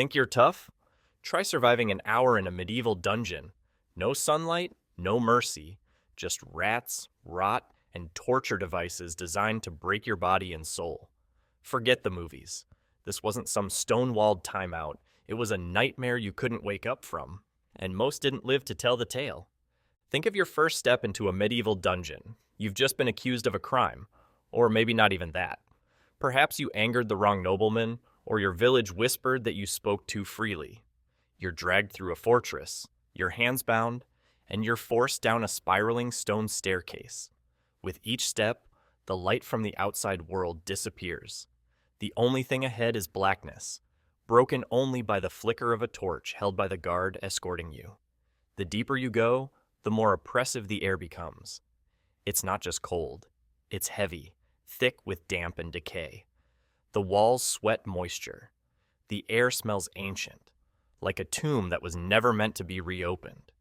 Think you're tough? Try surviving an hour in a medieval dungeon. No sunlight, no mercy, just rats, rot, and torture devices designed to break your body and soul. Forget the movies. This wasn't some stone-walled timeout. It was a nightmare you couldn't wake up from, and most didn't live to tell the tale. Think of your first step into a medieval dungeon. You've just been accused of a crime, or maybe not even that. Perhaps you angered the wrong nobleman, or your village whispered that you spoke too freely. You're dragged through a fortress, your hands bound, and you're forced down a spiraling stone staircase. With each step, the light from the outside world disappears. The only thing ahead is blackness, broken only by the flicker of a torch held by the guard escorting you. The deeper you go, the more oppressive the air becomes. It's not just cold, it's heavy, thick with damp and decay. The walls sweat moisture. The air smells ancient, like a tomb that was never meant to be reopened.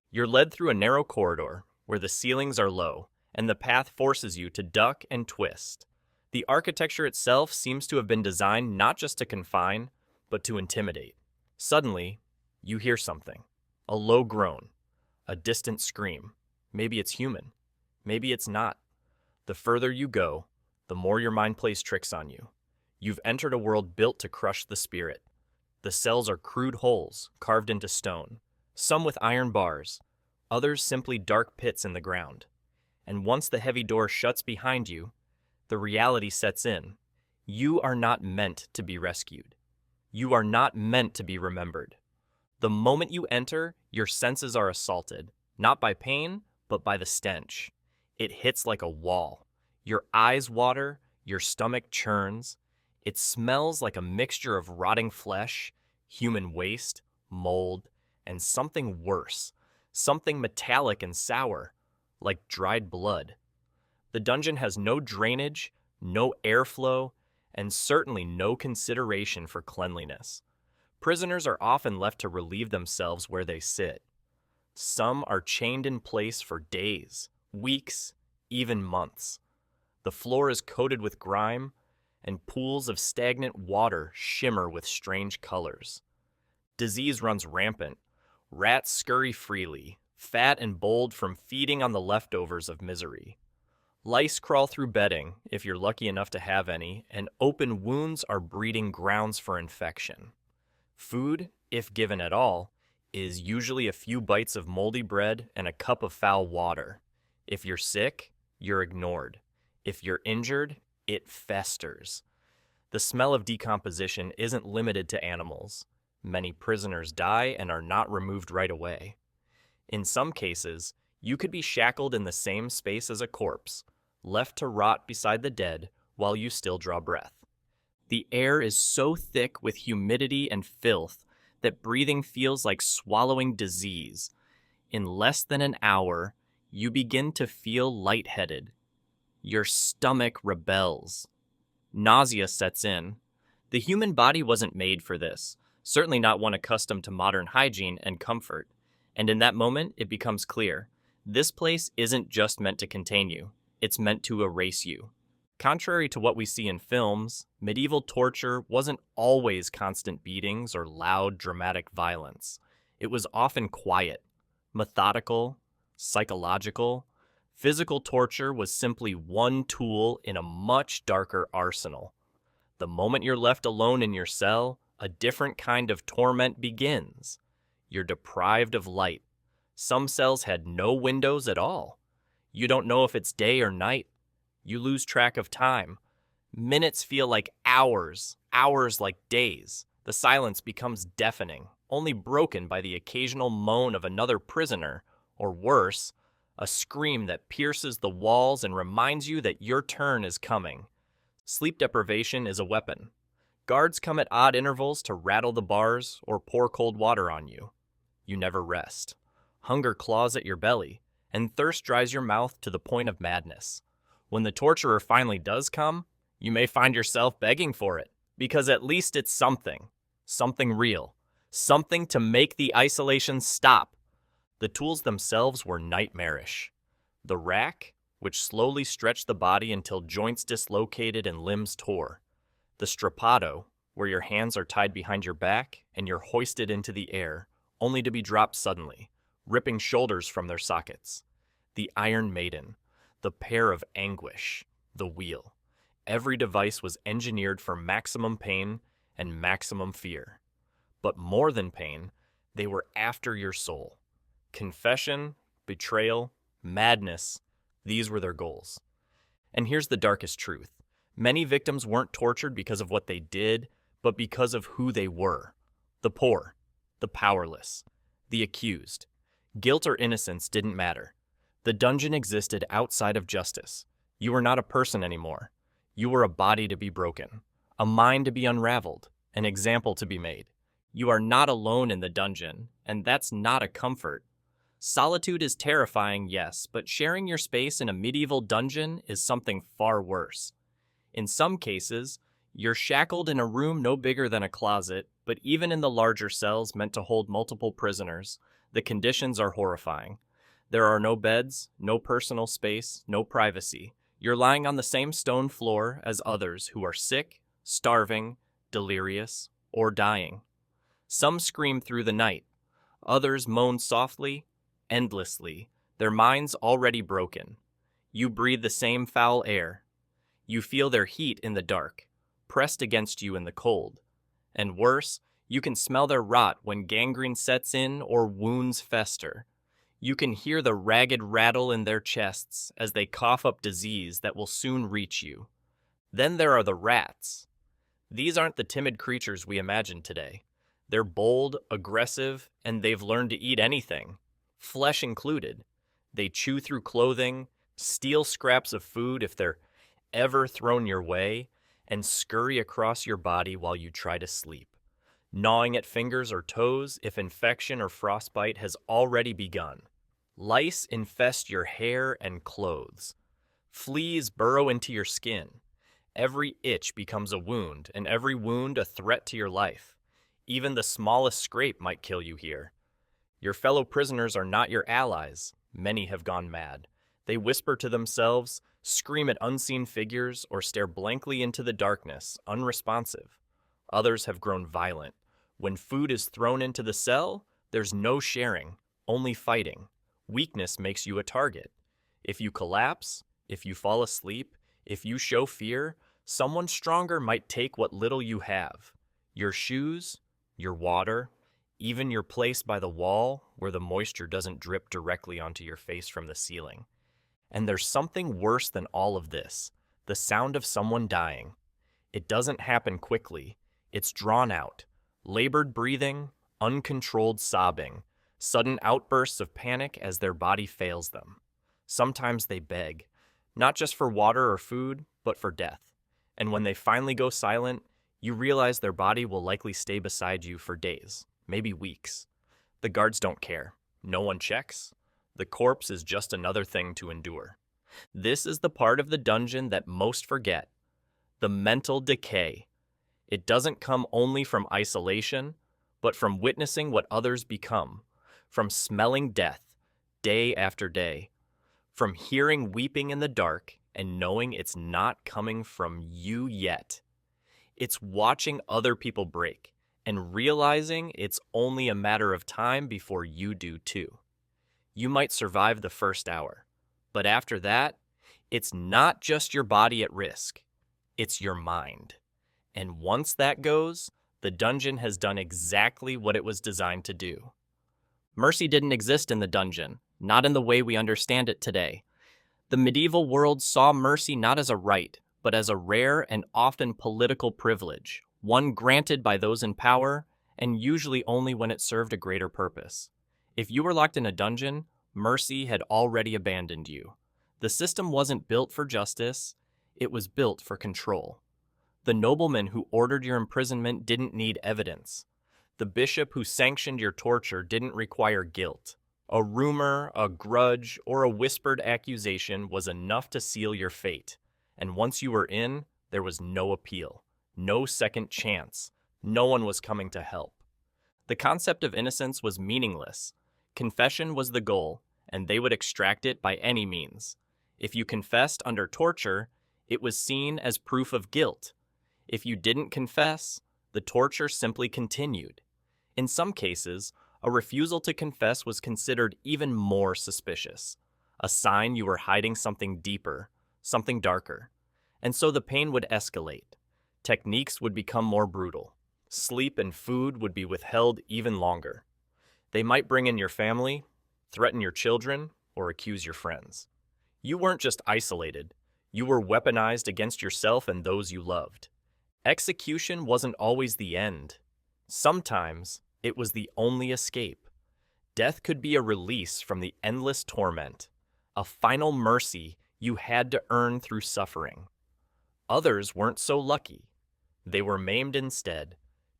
You're led through a narrow corridor where the ceilings are low, and the path forces you to duck and twist. The architecture itself seems to have been designed not just to confine, but to intimidate. Suddenly, you hear something. A low groan. A distant scream. Maybe it's human. Maybe it's not. The further you go, the more your mind plays tricks on you. You've entered a world built to crush the spirit. The cells are crude holes carved into stone, some with iron bars, others simply dark pits in the ground. And once the heavy door shuts behind you, the reality sets in. You are not meant to be rescued. You are not meant to be remembered. The moment you enter, your senses are assaulted, not by pain, but by the stench. It hits like a wall. Your eyes water, your stomach churns. It smells like a mixture of rotting flesh, human waste, mold, and something worse, something metallic and sour, like dried blood. The dungeon has no drainage, no airflow, and certainly no consideration for cleanliness. Prisoners are often left to relieve themselves where they sit. Some are chained in place for days, weeks, even months. The floor is coated with grime, and pools of stagnant water shimmer with strange colors. Disease runs rampant. Rats scurry freely, fat and bold from feeding on the leftovers of misery. Lice crawl through bedding, if you're lucky enough to have any, and open wounds are breeding grounds for infection. Food, if given at all, is usually a few bites of moldy bread and a cup of foul water. If you're sick, you're ignored. If you're injured, it festers. The smell of decomposition isn't limited to animals. Many prisoners die and are not removed right away. In some cases, you could be shackled in the same space as a corpse, left to rot beside the dead while you still draw breath. The air is so thick with humidity and filth that breathing feels like swallowing disease. In less than an hour, you begin to feel lightheaded. Your stomach rebels. Nausea sets in. The human body wasn't made for this, certainly not one accustomed to modern hygiene and comfort. And in that moment, it becomes clear. This place isn't just meant to contain you. It's meant to erase you. Contrary to what we see in films, medieval torture wasn't always constant beatings or loud, dramatic violence. It was often quiet, methodical, psychological. Physical torture was simply one tool in a much darker arsenal. The moment you're left alone in your cell, a different kind of torment begins. You're deprived of light. Some cells had no windows at all. You don't know if it's day or night. You lose track of time. Minutes feel like hours, hours like days. The silence becomes deafening, only broken by the occasional moan of another prisoner, or worse, a scream that pierces the walls and reminds you that your turn is coming. Sleep deprivation is a weapon. Guards come at odd intervals to rattle the bars or pour cold water on you. You never rest. Hunger claws at your belly, and thirst dries your mouth to the point of madness. When the torturer finally does come, you may find yourself begging for it, because at least it's something real, something to make the isolation stop. The tools themselves were nightmarish. The rack, which slowly stretched the body until joints dislocated and limbs tore. The strapado, where your hands are tied behind your back and you're hoisted into the air, only to be dropped suddenly, ripping shoulders from their sockets. The Iron Maiden, the pair of anguish, the wheel. Every device was engineered for maximum pain and maximum fear. But more than pain, they were after your soul. Confession, betrayal, madness, these were their goals. And here's the darkest truth. Many victims weren't tortured because of what they did, but because of who they were. The poor, the powerless, the accused. Guilt or innocence didn't matter. The dungeon existed outside of justice. You were not a person anymore. You were a body to be broken, a mind to be unraveled, an example to be made. You are not alone in the dungeon, and that's not a comfort. Solitude is terrifying, yes, but sharing your space in a medieval dungeon is something far worse. In some cases, you're shackled in a room no bigger than a closet, but even in the larger cells meant to hold multiple prisoners, the conditions are horrifying. There are no beds, no personal space, no privacy. You're lying on the same stone floor as others who are sick, starving, delirious, or dying. Some scream through the night. Others moan softly, endlessly, their minds already broken. You breathe the same foul air. You feel their heat in the dark, pressed against you in the cold. And worse, you can smell their rot when gangrene sets in or wounds fester. You can hear the ragged rattle in their chests as they cough up disease that will soon reach you. Then there are the rats. These aren't the timid creatures we imagine today. They're bold, aggressive, and they've learned to eat anything, flesh included. They chew through clothing, steal scraps of food if they're ever thrown your way, and scurry across your body while you try to sleep, gnawing at fingers or toes if infection or frostbite has already begun. Lice infest your hair and clothes. Fleas burrow into your skin. Every itch becomes a wound, and every wound a threat to your life. Even the smallest scrape might kill you here. Your fellow prisoners are not your allies. Many have gone mad. They whisper to themselves, scream at unseen figures, or stare blankly into the darkness, unresponsive. Others have grown violent. When food is thrown into the cell, there's no sharing, only fighting. Weakness makes you a target. If you collapse, if you fall asleep, if you show fear, someone stronger might take what little you have. Your shoes, your water, even your place by the wall where the moisture doesn't drip directly onto your face from the ceiling. And there's something worse than all of this, the sound of someone dying. It doesn't happen quickly. It's drawn out. Labored breathing, uncontrolled sobbing, sudden outbursts of panic as their body fails them. Sometimes they beg, not just for water or food, but for death. And when they finally go silent, you realize their body will likely stay beside you for days, maybe weeks. The guards don't care. No one checks. The corpse is just another thing to endure. This is the part of the dungeon that most forget. The mental decay. It doesn't come only from isolation, but from witnessing what others become, from smelling death day after day, from hearing weeping in the dark and knowing it's not coming from you yet. It's watching other people break and realizing it's only a matter of time before you do too. You might survive the first hour, but after that, it's not just your body at risk, it's your mind. And once that goes, the dungeon has done exactly what it was designed to do. Mercy didn't exist in the dungeon, not in the way we understand it today. The medieval world saw mercy not as a right, but as a rare and often political privilege, one granted by those in power, and usually only when it served a greater purpose. If you were locked in a dungeon, mercy had already abandoned you. The system wasn't built for justice, it was built for control. The nobleman who ordered your imprisonment didn't need evidence. The bishop who sanctioned your torture didn't require guilt. A rumor, a grudge, or a whispered accusation was enough to seal your fate. And once you were in, there was no appeal, no second chance. No one was coming to help. The concept of innocence was meaningless. Confession was the goal, and they would extract it by any means. If you confessed under torture, it was seen as proof of guilt. If you didn't confess, the torture simply continued. In some cases, a refusal to confess was considered even more suspicious, a sign you were hiding something deeper, something darker. And so the pain would escalate. Techniques would become more brutal. Sleep and food would be withheld even longer. They might bring in your family, threaten your children, or accuse your friends. You weren't just isolated, you were weaponized against yourself and those you loved. Execution wasn't always the end. Sometimes it was the only escape. Death could be a release from the endless torment, a final mercy you had to earn through suffering. Others weren't so lucky. They were maimed instead,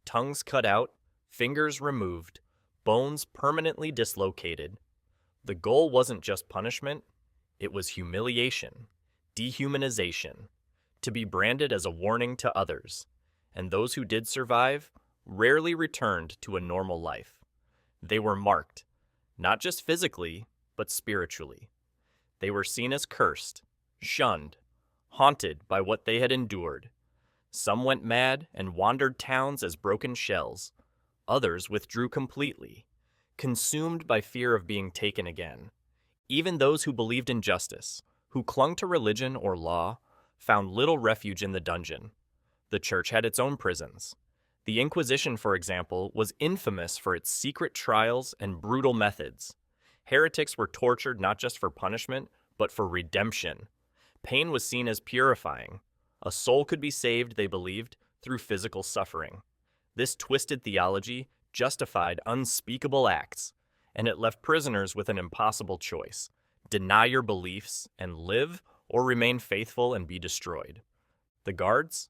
tongues cut out, fingers removed, bones permanently dislocated. The goal wasn't just punishment, it was humiliation, dehumanization, to be branded as a warning to others, and those who did survive rarely returned to a normal life. They were marked, not just physically, but spiritually. They were seen as cursed, shunned, haunted by what they had endured. Some went mad and wandered towns as broken shells. Others withdrew completely, consumed by fear of being taken again. Even those who believed in justice, who clung to religion or law, found little refuge in the dungeon. The church had its own prisons. The Inquisition, for example, was infamous for its secret trials and brutal methods. Heretics were tortured not just for punishment, but for redemption. Pain was seen as purifying. A soul could be saved, they believed, through physical suffering. This twisted theology justified unspeakable acts, and it left prisoners with an impossible choice: deny your beliefs and live, or remain faithful and be destroyed. The guards?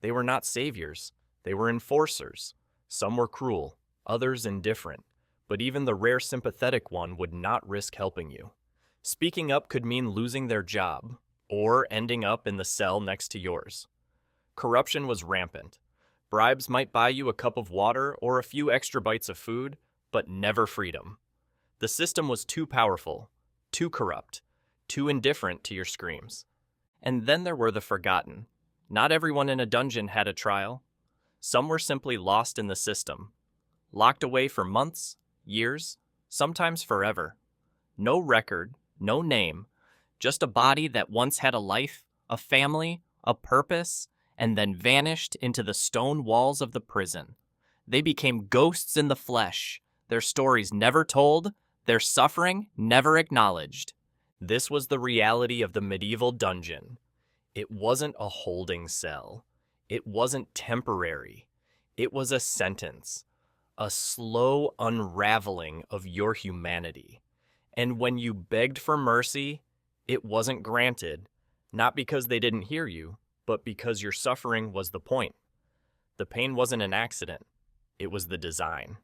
They were not saviors. They were enforcers. Some were cruel, others indifferent, but even the rare sympathetic one would not risk helping you. Speaking up could mean losing their job, or ending up in the cell next to yours. Corruption was rampant. Bribes might buy you a cup of water or a few extra bites of food, but never freedom. The system was too powerful, too corrupt, too indifferent to your screams. And then there were the forgotten. Not everyone in a dungeon had a trial. Some were simply lost in the system, locked away for months, years, sometimes forever. No record, no name, just a body that once had a life, a family, a purpose, and then vanished into the stone walls of the prison. They became ghosts in the flesh, their stories never told, their suffering never acknowledged. This was the reality of the medieval dungeon. It wasn't a holding cell. It wasn't temporary. It was a sentence, a slow unraveling of your humanity. And when you begged for mercy, it wasn't granted, not because they didn't hear you, but because your suffering was the point. The pain wasn't an accident. It was the design.